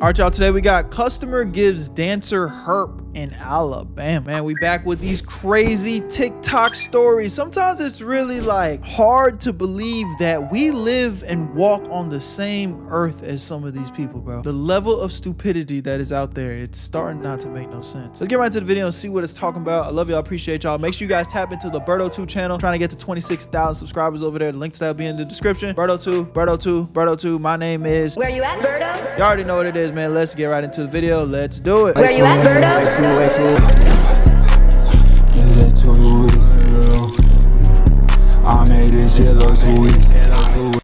All right, y'all, today we got customer gives dancer herp in Alabama. Man, we back with these crazy TikTok stories. Sometimes it's really like hard to believe that we live and walk on the same earth as some of these people, bro. The level of stupidity that is out there, it's starting not to make no sense. Let's get right into the video and see what it's talking about. I love y'all, appreciate y'all. Make sure you guys tap into the Berto 2 channel. I'm trying to get to 26,000 subscribers over there. The link to that will be in the description. Berto 2, Berto 2, Berto 2. My name is Where you at, Berto? You already know what it is, man. Let's get right into the video. Let's do it. Where you at, Berto? I made this shit look sweet.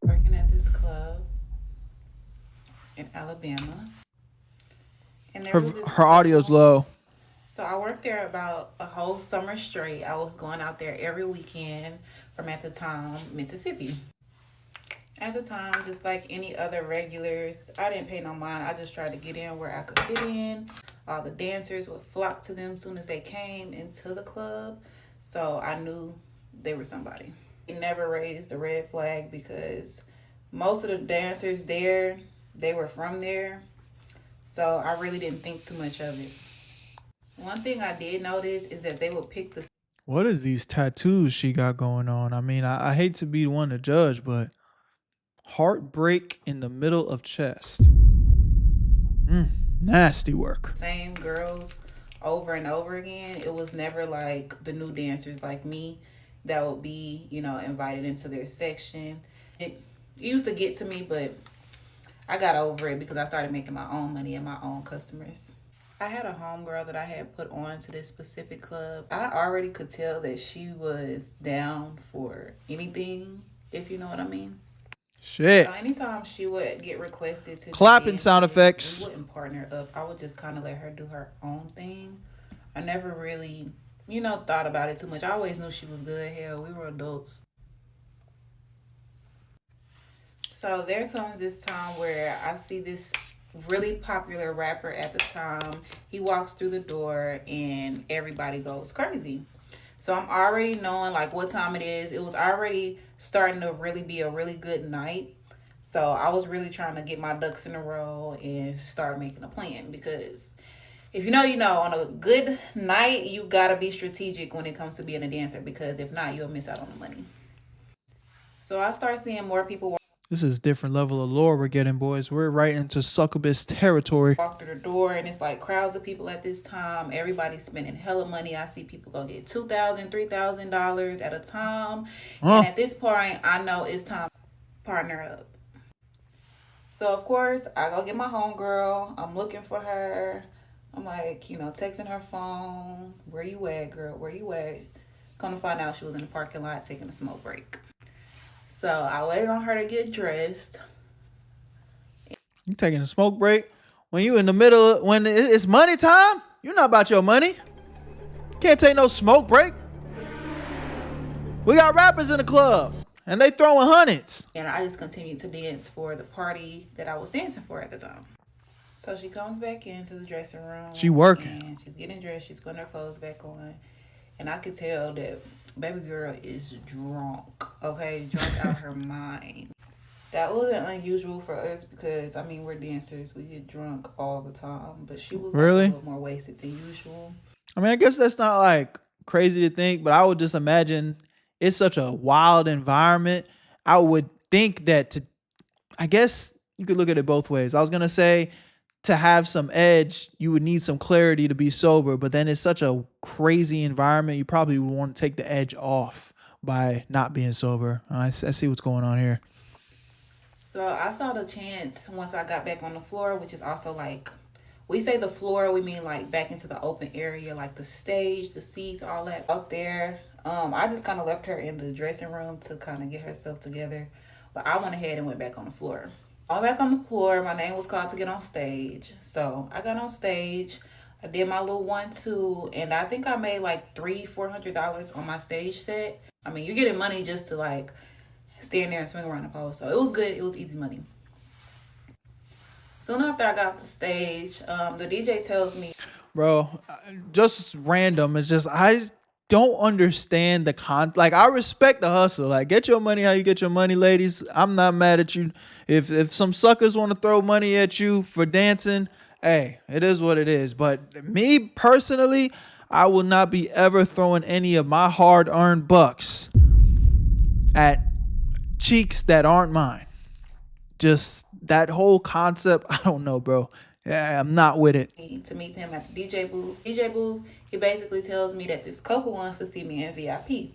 Working at this club in Alabama. And there was this Her audio's low. So I worked there about a whole summer straight. I was going out there every weekend from, at the time, Mississippi. At the time, just like any other regulars, I didn't pay no mind. I just tried to get in where I could fit in. All the dancers would flock to them as soon as they came into the club. So I knew they were somebody. They never raised the red flag because most of the dancers there, they were from there. So I really didn't think too much of it. One thing I did notice is that they would pick the... What is these tattoos she got going on? I mean, I hate to be the one to judge, but heartbreak in the middle of chest. Nasty work. Same girls over and over again. It was never like the new dancers like me that would be, you know, invited into their section. It used to get to me, but I got over it because I started making my own money and my own customers. I had a homegirl that I had put on to this specific club. I already could tell that she was down for anything, if you know what I mean. Shit. So anytime she would get requested to Clapping sound effects. we wouldn't partner up. I would just kind of let her do her own thing. I never really, you know, thought about it too much. I always knew she was good. Hell, we were adults. So there comes this time where I see this really popular rapper at the time. He walks through the door and everybody goes crazy. So I'm already knowing like what time it is. It was already starting to really be a really good night. So I was really trying to get my ducks in a row and start making a plan, because if you know, you know, on a good night, you got to be strategic when it comes to being a dancer, because if not, you'll miss out on the money. So I start seeing more people This is different level of lore we're getting, boys. We're right into succubus territory. walk through the door, and it's like crowds of people at this time. Everybody's spending hella money. I see people go get $2,000, $3,000 at a time. And at this point, I know it's time to partner up. So of course, I go get my homegirl. I'm looking for her. I'm like, you know, texting her phone. Where you at, girl? Where you at? Come to find out she was in the parking lot taking a smoke break. So I waited on her to get dressed. You taking a smoke break? When you in the middle, when it's money time, you're not about your money. Can't take no smoke break. We got rappers in the club and they throwing hundreds. And I just continued to dance for the party that I was dancing for at the time. So she comes back into the dressing room. She working. And she's getting dressed. She's putting her clothes back on. And I could tell that baby girl is drunk. Okay? Drunk out her mind. That wasn't unusual for us because, I mean, we're dancers. We get drunk all the time. But she was like, Really? a little more wasted than usual. I mean, I guess that's not like crazy to think, but I would just imagine it's such a wild environment. I would think that I guess you could look at it both ways. I was going to say to have some edge, you would need some clarity to be sober, but then it's such a crazy environment. You probably would want to take the edge off by not being sober. I see what's going on here. So I saw the chance once I got back on the floor, which is also like, we say the floor, we mean like back into the open area, like the stage, the seats, all that out there. I just kind of left her in the dressing room to kind of get herself together. But I went ahead and went back on the floor. I went back on the floor. My name was called to get on stage. So I got on stage. I did my little 1-2. And I think I made like $300-$400 on my stage set. I mean, you're getting money just to like stand there and swing around the pole. So it was good. It was easy money. Soon after I got off the stage, the DJ tells me, Bro, just random. It's just, don't understand like I respect the hustle. Like, get your money how you get your money, ladies. I'm not mad at you. If some suckers want to throw money at you for dancing, hey, it is what it is. But me personally, I will not be ever throwing any of my hard-earned bucks at cheeks that aren't mine. Just that whole concept, I don't know, bro. Yeah, I'm not with it. To meet him at the DJ booth. DJ booth, he basically tells me that this couple wants to see me in VIP.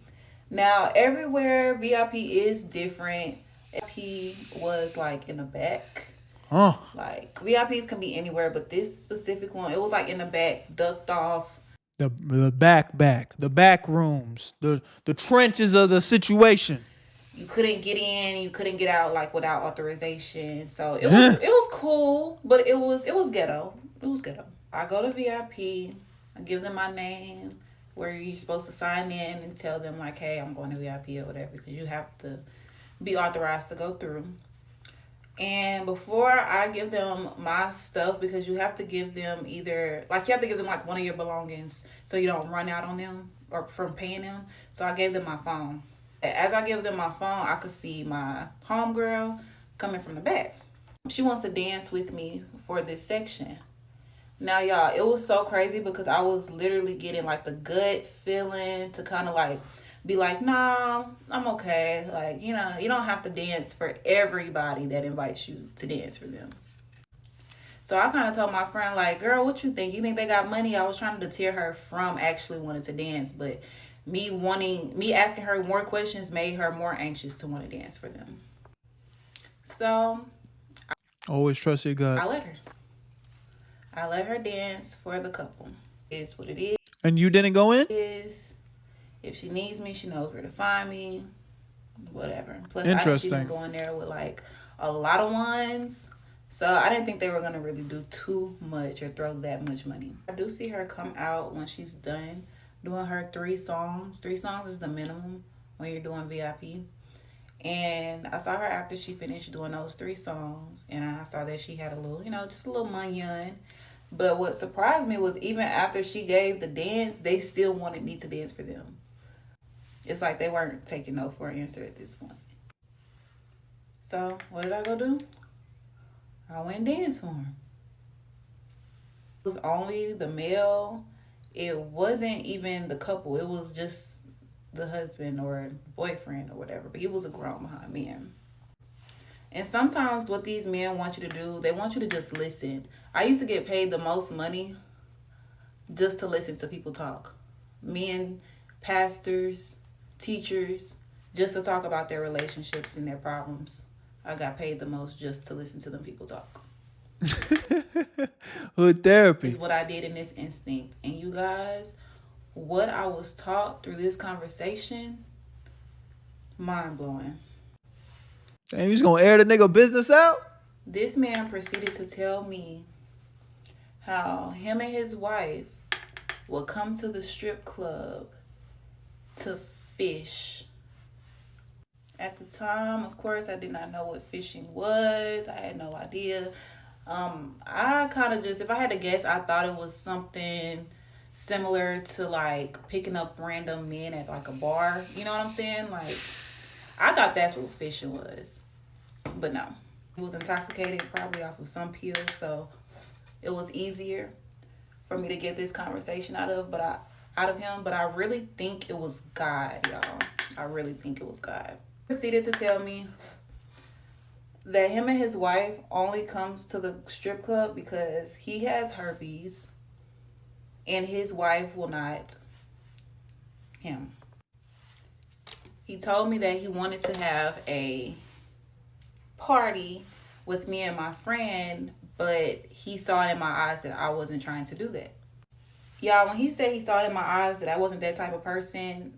Now, everywhere VIP is different. VIP was like in the back. Oh. Like VIPs can be anywhere, but this specific one, it was like in the back, ducked off. The back rooms, the trenches of the situation. You couldn't get in, you couldn't get out like without authorization. So it was cool, but it was ghetto. It was ghetto. I go to VIP, I give them my name, where you're supposed to sign in and tell them like, hey, I'm going to VIP or whatever, because you have to be authorized to go through. And before I give them my stuff, because you have to give them like one of your belongings so you don't run out on them or from paying them. So I gave them my phone. As I give them my phone, I could see my homegirl coming from the back. She wants to dance with me for this section. Now, y'all, it was so crazy because I was literally getting like the gut feeling to kind of like be like, nah, I'm okay. Like, you know, you don't have to dance for everybody that invites you to dance for them. So I kind of told my friend, like, girl, what you think? You think they got money? I was trying to deter her from actually wanting to dance, but me asking her more questions made her more anxious to want to dance for them. So always trust your gut. I let her dance for the couple. It's what it is. And you didn't go in? If she needs me, she knows where to find me. Whatever. Plus, interesting. I didn't go in there with like a lot of ones. So I didn't think they were going to really do too much or throw that much money. I do see her come out when she's done doing her 3 songs. 3 songs is the minimum when you're doing VIP. And I saw her after she finished doing those 3 songs. And I saw that she had a little, just a little munyon. But what surprised me was even after she gave the dance, they still wanted me to dance for them. It's like they weren't taking no for an answer at this point. So what did I go do? I went and danced for him. It was only the male. It wasn't even the couple. It was just the husband or boyfriend or whatever. But he was a grown behind man. And sometimes what these men want you to do, they want you to just listen. I used to get paid the most money just to listen to people talk. Men, pastors, teachers, just to talk about their relationships and their problems. I got paid the most just to listen to them people talk. Hood therapy is what I did in this instinct. And you guys, what I was taught through this conversation, mind-blowing. Damn, you just gonna air the nigga business out? This man proceeded to tell me how him and his wife will come to the strip club to fish. At the time, of course, I did not know what fishing was. I had no idea. I kind of just, if I had to guess, I thought it was something similar to like picking up random men at like a bar. You know what I'm saying? Like, I thought that's what fishing was. But no. He was intoxicated, probably off of some pills, so it was easier for me to get this conversation out of him. But I really think it was God, y'all. I really think it was God. He proceeded to tell me that him and his wife only comes to the strip club because he has herpes and his wife will not him. He told me that he wanted to have a party with me and my friend, but he saw it in my eyes that I wasn't trying to do that. Y'all, when he said he saw it in my eyes that I wasn't that type of person,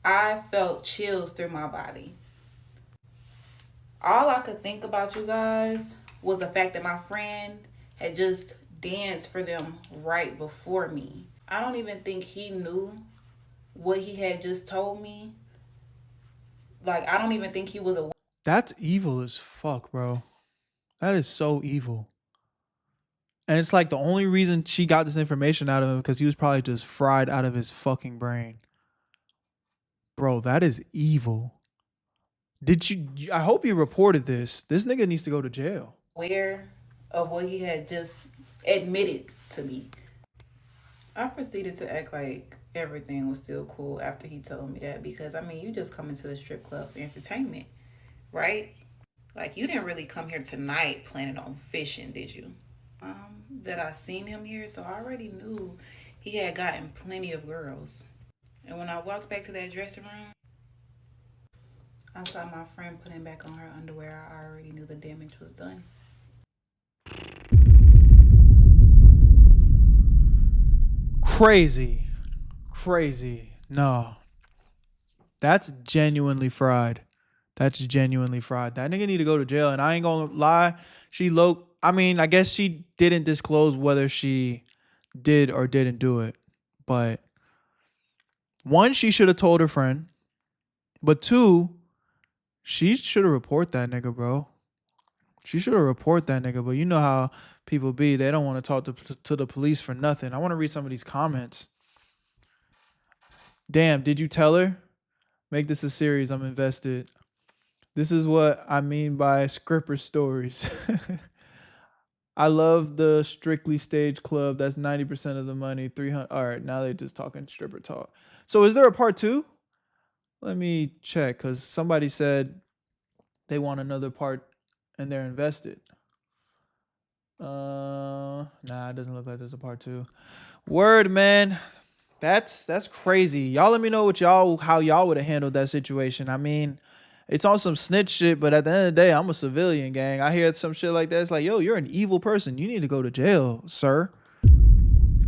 I felt chills through my body. All I could think about, you guys, was the fact that my friend had just danced for them right before me. I don't even think he knew what he had just told me. Like, I don't even think he was aware. That's evil as fuck, bro. That is so evil. And it's like the only reason she got this information out of him because he was probably just fried out of his fucking brain. Bro, that is evil. Did you? I hope you reported this. This nigga needs to go to jail. Aware of what he had just admitted to me. I proceeded to act like everything was still cool after he told me that, because I mean, you just come into the strip club for entertainment, right? Like, you didn't really come here tonight planning on fishing, did you? That I seen him here, so I already knew he had gotten plenty of girls. And when I walked back to that dressing room, I saw my friend putting back on her underwear. I already knew the damage was done. Crazy. No. That's genuinely fried. That nigga need to go to jail. And I ain't gonna lie. I mean, I guess she didn't disclose whether she did or didn't do it. But one, she should have told her friend. But two, she should have reported that nigga, bro. But you know how people be. They don't want to talk to the police for nothing. I want to read some of these comments. Damn, did you tell her? Make this a series. I'm invested. This is what I mean by scripper stories. I love the Strictly Stage Club. That's 90% of the money. 300. All right, now they just talking stripper talk. So is there a part 2? Let me check, because somebody said they want another part and they're invested. Nah, it doesn't look like there's a part 2. Word, man. That's crazy. Y'all let me know how y'all would have handled that situation. I mean, it's on some snitch shit, but at the end of the day, I'm a civilian, gang. I hear some shit like that. It's like, yo, you're an evil person. You need to go to jail, sir.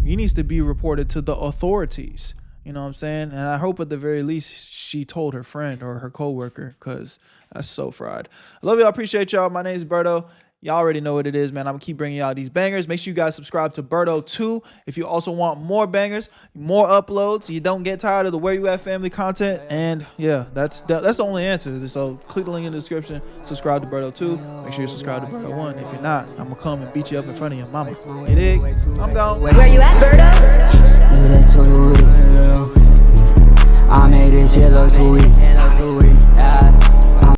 He needs to be reported to the authorities. You know what I'm saying? And I hope at the very least she told her friend or her coworker, because that's so fried. I love y'all. Appreciate y'all. My name is Berto. Y'all already know what it is, man. I'm going to keep bringing y'all these bangers. Make sure you guys subscribe to Berto too. If you also want more bangers, more uploads, you don't get tired of the Where You At family content. And yeah, that's the only answer. So click the link in the description. Subscribe to Berto 2. Make sure you subscribe to Berto 1. If you're not, I'm going to come and beat you up in front of your mama. You dig? I'm gone. Where you at, Berto?